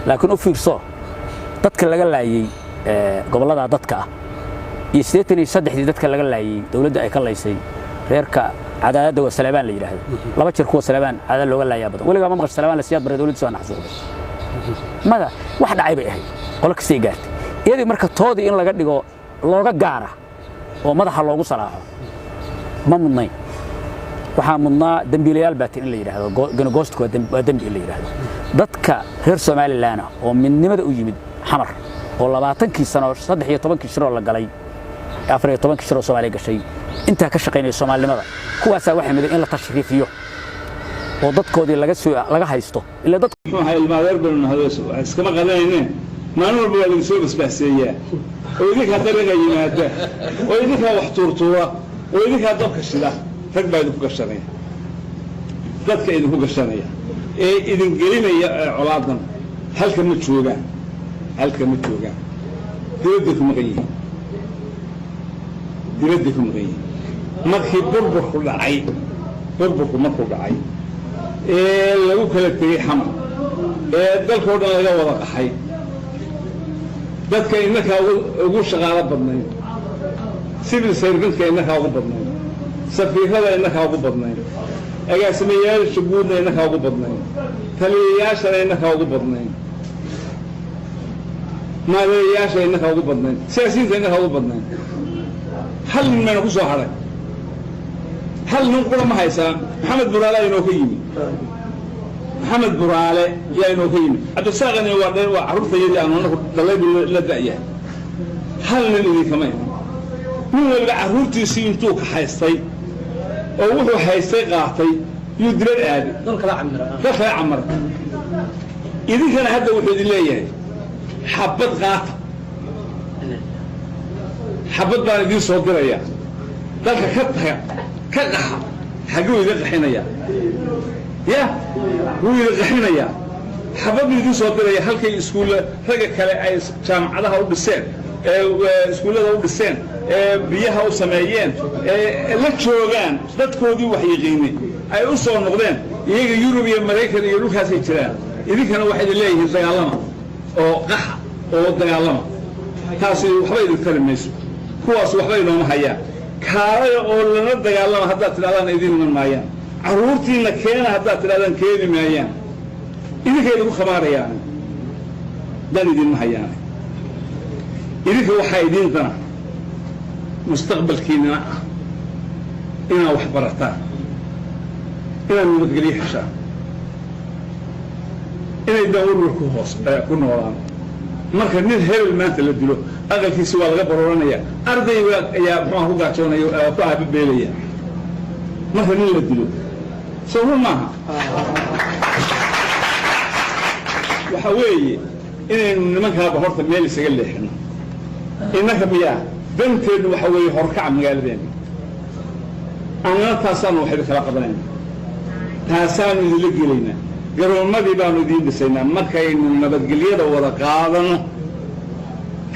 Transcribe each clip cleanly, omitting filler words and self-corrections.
laakiin u fiirso dadka laga laayay gobolada dadka ah iyo 83 dadka laga laayay dawladda ay ka laysay reerka cadaadada waa Salebaan la yiraahdo laba jeer kuwa Salebaan cadaad looga laayaa badan waliga ma maqashay Salebaan la siyaad baray dawladda soo naxsuuday mada wax dhacay bay ahayd qolka sii gaartay iyadii marka toodii in laga dhigo looga gaara oo madaxa loogu salaaxo ma mudnay waxaa mudnaa dambiilayaal baatin in la yiraahdo ganagoostku waa dambi in la yiraahdo dadka reer Soomaaliland oo midnimada u yimid xamar oo 20 sano 13 sano la galay 14 sano Soomaaliya gashay inta ka shaqeynay Soomaalinimada kuwaas waxa mid in la tashriifiyo oo dadkoodii laga haysto ila dadku waxa ilmaadeer badan hadaas iskama qadanayeen maalin walba waa lagu soo basbaaseeyaa oo idinka dariiqa yimaada oo idinka wax tuurtuura oo idinka dabka shida rag baa idinku gashanaya dadka idinku gashanaya ee idin gelinaya colaadan halka ma joogaan dibadda kuma qeeyay markii burburku markuu dhacay ee lagu kala tegay xamar ee dalkoo dhan laga wada qaxay dadka innaka ugu shaqaalo badnayd civil servant-ka innaka ugu badnayd safiirada innaka ugu badnayd agaasimayaasha guudna innaka ugu badnayd taliyayaashana innaka ugu badnayd maareeyayaasha innaka ugu badnayd siyaasiyiinta innaka ugu badnayd hal nin mayna ku soo haray hal nin qura ma haysaa maxamed buraale inoo ka yimi cabdisaaqani waa carruurtayadii aanu anagu dalaybu la da'yahay hal nin idinkama iman nin waliba carruurtiisii intuu ka haystay oo wuxuu haystay qaatay yuu dilad aaday dalkala camara idinkana hadda wuxuu idin leeyahay xabad qaata xabad baan idiin soo diraya dalka ka taga ka qaxa xaguu idin qaxinaya ya wuu idin qaxinaya xabad buu idin soo diraya halkay iskuulla ragga kale ay jaamacadaha u dhiseen iskuullada u dhiseen biyaha u sameeyeen la joogaan dadkoodii wax yaqiinay ay u soo noqdeen iyaga Yurub iyo Mareykan iyo dhulkaasay jiraan idinkana waxay leeyihiin dagaalama oo qaxa oo dagaalama taasi waxba idin tari mayso kuwaas waxba inooma hayaan kaalaya oo lana dagaalama haddaad tidhahdaan idin iman maayaan carruurtiina keena haddaad tidhahdaan keeni maayaan idinkay idinku khamaarayaan dan idinma hayaan idinka waxaa idin dana mustaqbalkiinana ah inaad wax barataan inaad nabadgelyo heshaan inay dawlad ku noolaan marka nin hebel maanta la dilo aqalkiisa waa laga baroranaya ardayga ayaa muxuu ku gaajoonaya ku aababeelaya marka nin la dilo soo maaha waxa weeye inaynu nimankaaba horta meel isaga leexino innaka miyaa danteedu waxa weeye horkaca magaaladeena annana taasaanu waxayba kala qabanayna taasaanu idinla gelaynaa garoomadii baanu idiin dhisaynaa markaynu nabadgelyada wada qaadano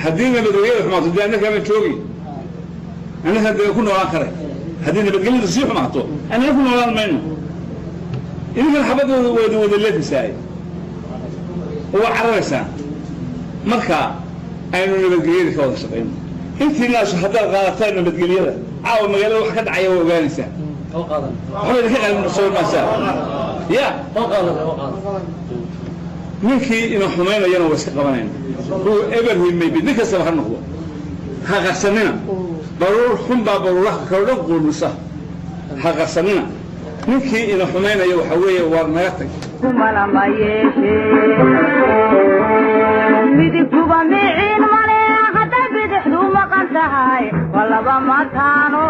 haddii nabadgelyada xumaato dee annaka ma joogi annaka dee ku noolaan karay haddii nabadgelyada sii xumaato annaka ku noolaan mayno idinkana xabadooda wada leefisaay waa cararaysaan marka aynu nabadgelyada ka wada shaqayno intii naasu haddaad qaadataan nabadgelyada caawa magaalada wax ka dhacaya waa ogaanaysaa waxba idinka qalmasoo maasaa ya ninkii ina xumaynayana waa iska qabanayna kuwa eberhilmaybi nin kastaba ha noqdo ha qarsanina baruur xun baa baruuraha kaloo dhan quudhisa ha qarsanina ninkii ina xumaynaya waxa weeye waar naga tag midigtuba miciin male hadday bidixdu maqan tahay waa laba mataano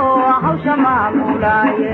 hawsha maamulaaye